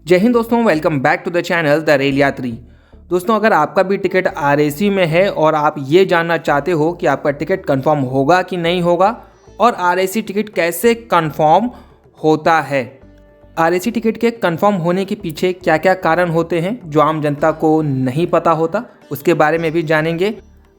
जय हिंद दोस्तों, welcome back to the channel the rail Yatri. दोस्तों, अगर आपका भी टिकट आरएसी में है और आप ये जानना चाहते हो कि आपका टिकट कंफर्म होगा कि नहीं होगा और आरएसी टिकट कैसे कंफर्म होता है, आरएसी टिकट के कंफर्म होने के पीछे क्या क्या कारण होते हैं जो आम जनता को नहीं पता होता, उसके बारे में भी जानेंगे।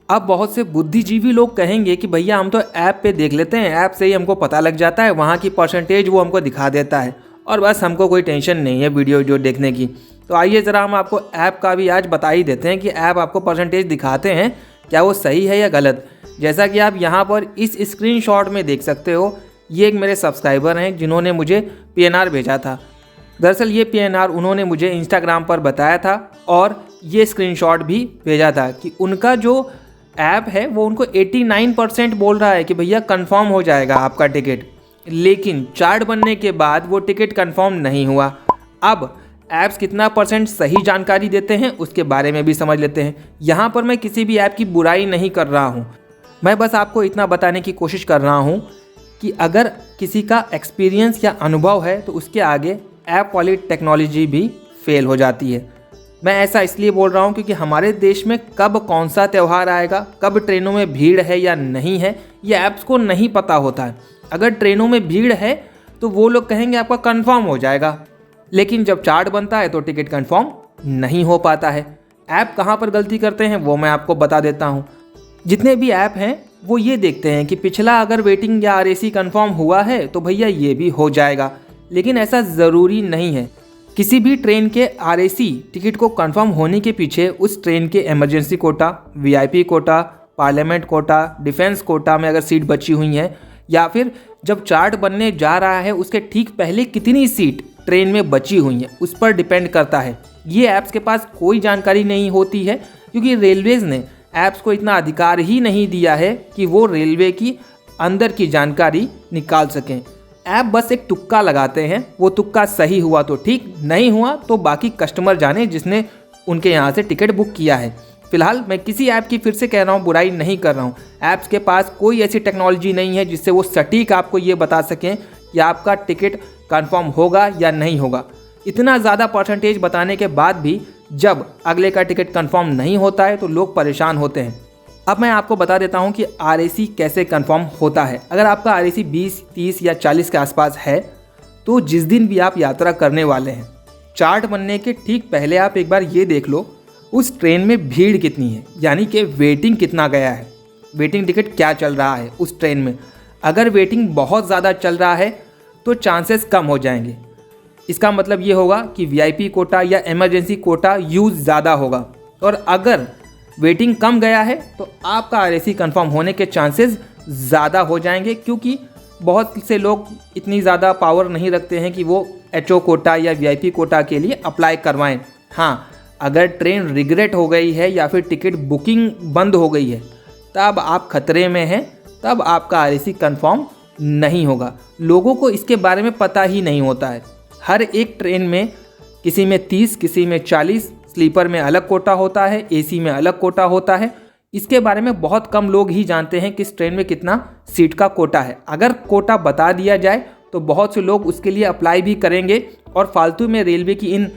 अब बहुत से बुद्धिजीवी लोग कहेंगे कि भैया हम तो ऐप पे देख लेते हैं, ऐप से ही हमको पता लग जाता है, वहाँ की परसेंटेज वो हमको दिखा देता है और बस हमको कोई टेंशन नहीं है वीडियो जो देखने की। तो आइए ज़रा हम आपको ऐप का भी आज बता ही देते हैं कि ऐप आपको परसेंटेज दिखाते हैं क्या वो सही है या गलत। जैसा कि आप यहाँ पर इस स्क्रीनशॉट में देख सकते हो, ये एक मेरे सब्सक्राइबर हैं जिन्होंने मुझे पीएनआर भेजा था। दरअसल ये पीएनआर उन्होंने मुझे इंस्टाग्राम पर बताया था और ये स्क्रीनशॉट भी भेजा था कि उनका जो ऐप है वो उनको 89% बोल रहा है कि भैया कंफर्म हो जाएगा आपका टिकट, लेकिन चार्ट बनने के बाद वो टिकट कंफर्म नहीं हुआ। अब ऐप्स कितना परसेंट सही जानकारी देते हैं उसके बारे में भी समझ लेते हैं। यहाँ पर मैं किसी भी ऐप की बुराई नहीं कर रहा हूँ, मैं बस आपको इतना बताने की कोशिश कर रहा हूँ कि अगर किसी का एक्सपीरियंस या अनुभव है तो उसके आगे ऐप वाली टेक्नोलॉजी भी फेल हो जाती है। मैं ऐसा इसलिए बोल रहा हूँ क्योंकि हमारे देश में कब कौन सा त्यौहार आएगा, कब ट्रेनों में भीड़ है या नहीं है, ये ऐप्स को नहीं पता होता है। अगर ट्रेनों में भीड़ है तो वो लोग कहेंगे आपका कंफर्म हो जाएगा, लेकिन जब चार्ट बनता है तो टिकट कंफर्म नहीं हो पाता है। ऐप कहाँ पर गलती करते हैं वो मैं आपको बता देता हूँ। जितने भी ऐप हैं वो ये देखते हैं कि पिछला अगर वेटिंग या आरएसी कंफर्म हुआ है तो भैया ये भी हो जाएगा, लेकिन ऐसा ज़रूरी नहीं है। किसी भी ट्रेन के आरएसी टिकट को कंफर्म होने के पीछे उस ट्रेन के emergency quota, VIP quota, parliament quota, defence quota में अगर सीट बची हुई हैं, या फिर जब चार्ट बनने जा रहा है उसके ठीक पहले कितनी सीट ट्रेन में बची हुई हैं, उस पर डिपेंड करता है। ये ऐप्स के पास कोई जानकारी नहीं होती है क्योंकि रेलवेज़ ने ऐप्स को इतना अधिकार ही नहीं दिया है कि वो रेलवे की अंदर की जानकारी निकाल सकें। ऐप बस एक तुक्का लगाते हैं, वो तुक्का सही हुआ तो ठीक, नहीं हुआ तो बाकी कस्टमर जाने जिसने उनके यहाँ से टिकट बुक किया है। फिलहाल मैं किसी ऐप की फिर से कह रहा हूँ, बुराई नहीं कर रहा हूँ। ऐप्स के पास कोई ऐसी टेक्नोलॉजी नहीं है जिससे वो सटीक आपको ये बता सकें कि आपका टिकट कंफर्म होगा या नहीं होगा। इतना ज़्यादा परसेंटेज बताने के बाद भी जब अगले का टिकट कंफर्म नहीं होता है तो लोग परेशान होते हैं। अब मैं आपको बता देता हूँ कि आरएसी कैसे कंफर्म होता है। अगर आपका आरएसी 20, 30 या 40 के आसपास है तो जिस दिन भी आप यात्रा करने वाले हैं, चार्ट बनने के ठीक पहले आप एक बार ये देख लो उस ट्रेन में भीड़ कितनी है, यानी कि वेटिंग कितना गया है, वेटिंग टिकट क्या चल रहा है उस ट्रेन में। अगर वेटिंग बहुत ज़्यादा चल रहा है तो चांसेस कम हो जाएंगे। इसका मतलब ये होगा कि वीआईपी कोटा या इमरजेंसी कोटा यूज़ ज़्यादा होगा, और अगर वेटिंग कम गया है तो आपका आरएसी कंफर्म होने के चांसेस ज़्यादा हो जाएंगे, क्योंकि बहुत से लोग इतनी ज़्यादा पावर नहीं रखते हैं कि वो एचओ कोटा या वीआईपी कोटा के लिए अप्लाई करवाएं। हाँ, अगर ट्रेन रिग्रेट हो गई है या फिर टिकट बुकिंग बंद हो गई है तब आप खतरे में हैं, तब आपका आरएसी कंफर्म नहीं होगा। लोगों को इसके बारे में पता ही नहीं होता है। हर एक ट्रेन में किसी में 30, किसी में 40, स्लीपर में अलग कोटा होता है, एसी में अलग कोटा होता है। इसके बारे में बहुत कम लोग ही जानते हैं कि इस ट्रेन में कितना सीट का कोटा है। अगर कोटा बता दिया जाए तो बहुत से लोग उसके लिए अप्लाई भी करेंगे और फालतू में रेलवे की इन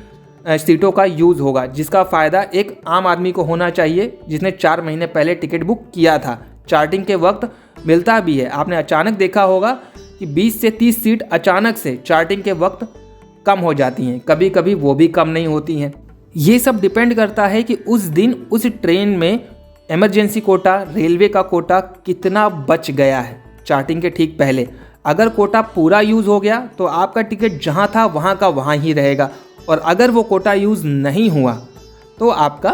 सीटों का यूज़ होगा, जिसका फ़ायदा एक आम आदमी को होना चाहिए जिसने 4 महीने पहले टिकट बुक किया था। चार्टिंग के वक्त मिलता भी है। आपने अचानक देखा होगा कि 20 से 30 सीट अचानक से चार्टिंग के वक्त कम हो जाती हैं, कभी कभी वो भी कम नहीं होती हैं। ये सब डिपेंड करता है कि उस दिन उस ट्रेन में इमरजेंसी कोटा, रेलवे का कोटा कितना बच गया है चार्टिंग के ठीक पहले। अगर कोटा पूरा यूज़ हो गया तो आपका टिकट जहाँ था वहाँ का वहाँ ही रहेगा, और अगर वो कोटा यूज़ नहीं हुआ तो आपका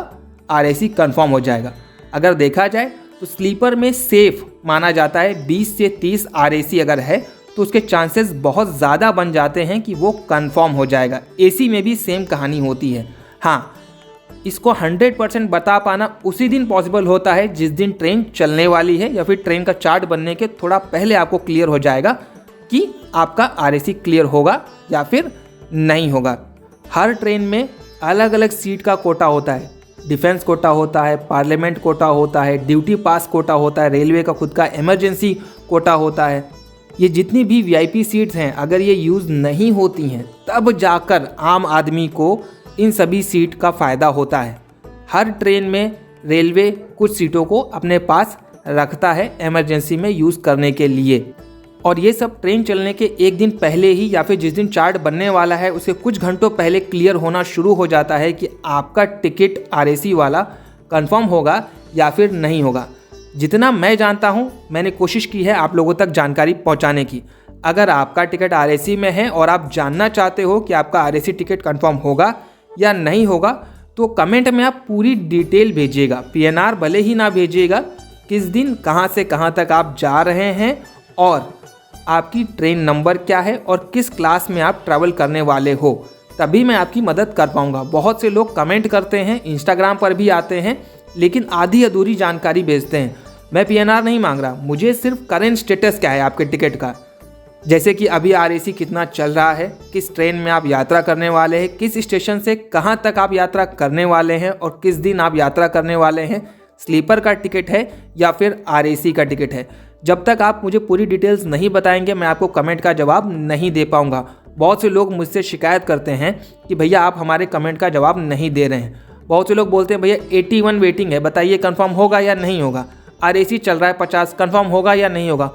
आरएसी कंफर्म हो जाएगा। अगर देखा जाए तो स्लीपर में सेफ माना जाता है 20 से 30 आरएसी अगर है तो उसके चांसेस बहुत ज़्यादा बन जाते हैं कि वो कंफर्म हो जाएगा। एसी में भी सेम कहानी होती है। हाँ, इसको 100% बता पाना उसी दिन पॉसिबल होता है जिस दिन ट्रेन चलने वाली है, या फिर ट्रेन का चार्ट बनने के थोड़ा पहले आपको क्लियर हो जाएगा कि आपका आरएसी क्लियर होगा या फिर नहीं होगा। हर ट्रेन में अलग अलग सीट का कोटा होता है। डिफेंस कोटा होता है, पार्लियामेंट कोटा होता है, ड्यूटी पास कोटा होता है, रेलवे का खुद का इमरजेंसी कोटा होता है। ये जितनी भी VIP सीट्स हैं अगर ये यूज़ नहीं होती हैं तब जाकर आम आदमी को इन सभी सीट का फ़ायदा होता है। हर ट्रेन में रेलवे कुछ सीटों को अपने पास रखता है इमरजेंसी में यूज़ करने के लिए, और ये सब ट्रेन चलने के एक दिन पहले ही या फिर जिस दिन चार्ट बनने वाला है उससे कुछ घंटों पहले क्लियर होना शुरू हो जाता है कि आपका टिकट RAC वाला कंफर्म होगा या फिर नहीं होगा। जितना मैं जानता हूँ मैंने कोशिश की है आप लोगों तक जानकारी पहुँचाने की। अगर आपका टिकट RAC में है और आप जानना चाहते हो कि आपका RAC टिकट कंफर्म होगा या नहीं होगा तो कमेंट में आप पूरी डिटेल भेजिएगा। PNR भले ही ना भेजिएगा, किस दिन कहाँ से कहाँ तक आप जा रहे हैं और आपकी ट्रेन नंबर क्या है और किस क्लास में आप ट्रैवल करने वाले हो, तभी मैं आपकी मदद कर पाऊँगा। बहुत से लोग कमेंट करते हैं, इंस्टाग्राम पर भी आते हैं, लेकिन आधी अधूरी जानकारी भेजते हैं। मैं PNR नहीं मांग रहा, मुझे सिर्फ करंट स्टेटस क्या है आपके टिकट का, जैसे कि अभी RAC कितना चल रहा है, किस ट्रेन में आप यात्रा करने वाले हैं, किस स्टेशन से कहाँ तक आप यात्रा करने वाले हैं और किस दिन आप यात्रा करने वाले हैं, स्लीपर का टिकट है या फिर RAC का टिकट है। जब तक आप मुझे पूरी डिटेल्स नहीं बताएंगे मैं आपको कमेंट का जवाब नहीं दे पाऊँगा। बहुत से लोग मुझसे शिकायत करते हैं कि भैया आप हमारे कमेंट का जवाब नहीं दे रहे हैं। बहुत से लोग बोलते हैं भैया 81 वेटिंग है, बताइए कंफर्म होगा या नहीं होगा। RAC चल रहा है 50, कंफर्म होगा या नहीं होगा।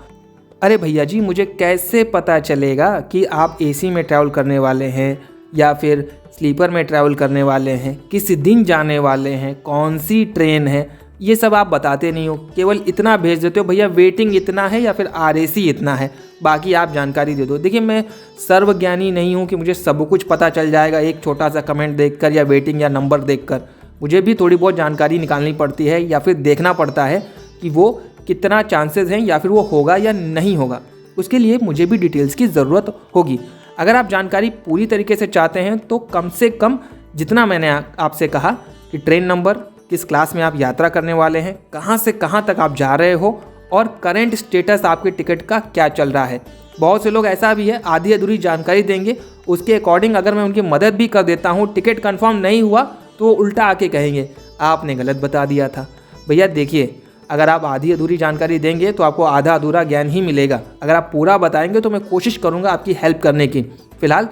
अरे भैया जी, मुझे कैसे पता चलेगा कि आप AC में ट्रैवल करने वाले हैं या फिर स्लीपर में ट्रैवल करने वाले हैं, किस दिन जाने वाले हैं, कौन सी ट्रेन है, ये सब आप बताते नहीं हो। केवल इतना भेज देते हो भैया वेटिंग इतना है या फिर RAC इतना है, बाकी आप जानकारी दे दो। देखिए मैं सर्वज्ञानी नहीं हूँ कि मुझे सब कुछ पता चल जाएगा एक छोटा सा कमेंट देखकर या वेटिंग या नंबर देखकर। मुझे भी थोड़ी बहुत जानकारी निकालनी पड़ती है या फिर देखना पड़ता है कि वो कितना चांसेस हैं या फिर वो होगा या नहीं होगा। उसके लिए मुझे भी डिटेल्स की ज़रूरत होगी। अगर आप जानकारी पूरी तरीके से चाहते हैं तो कम से कम जितना मैंने आपसे कहा कि ट्रेन नंबर, किस क्लास में आप यात्रा करने वाले हैं, कहाँ से कहाँ तक आप जा रहे हो और करंट स्टेटस आपके टिकट का क्या चल रहा है। बहुत से लोग ऐसा भी है आधी अधूरी जानकारी देंगे, उसके अकॉर्डिंग अगर मैं उनकी मदद भी कर देता हूँ, टिकट कंफर्म नहीं हुआ तो वो उल्टा आके कहेंगे आपने गलत बता दिया था। भैया देखिए, अगर आप आधी अधूरी जानकारी देंगे तो आपको आधा अधूरा ज्ञान ही मिलेगा। अगर आप पूरा बताएंगे तो मैं कोशिश करूँगा आपकी हेल्प करने की। फिलहाल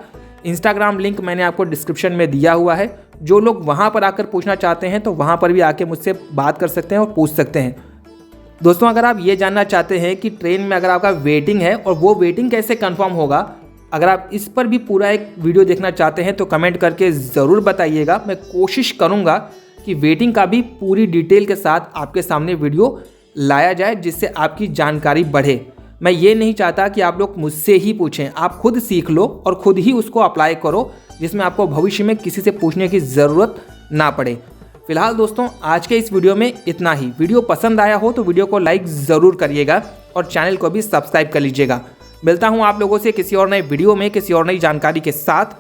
इंस्टाग्राम लिंक मैंने आपको डिस्क्रिप्शन में दिया हुआ है, जो लोग वहाँ पर आकर पूछना चाहते हैं तो वहाँ पर भी आके मुझसे बात कर सकते हैं और पूछ सकते हैं। दोस्तों अगर आप ये जानना चाहते हैं कि ट्रेन में अगर आपका वेटिंग है और वो वेटिंग कैसे कंफर्म होगा, अगर आप इस पर भी पूरा एक वीडियो देखना चाहते हैं तो कमेंट करके ज़रूर बताइएगा। मैं कोशिश करूँगा कि वेटिंग का भी पूरी डिटेल के साथ आपके सामने वीडियो लाया जाए जिससे आपकी जानकारी बढ़े। मैं ये नहीं चाहता कि आप लोग मुझसे ही पूछें, आप खुद सीख लो और खुद ही उसको अप्लाई करो जिसमें आपको भविष्य में किसी से पूछने की ज़रूरत ना पड़े। फिलहाल दोस्तों आज के इस वीडियो में इतना ही। वीडियो पसंद आया हो तो वीडियो को लाइक ज़रूर करिएगा और चैनल को भी सब्सक्राइब कर लीजिएगा। मिलता हूँ आप लोगों से किसी और नए वीडियो में किसी और नई जानकारी के साथ।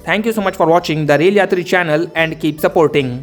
Thank you so much for watching the rail यात्री चैनल एंड कीप सपोर्टिंग।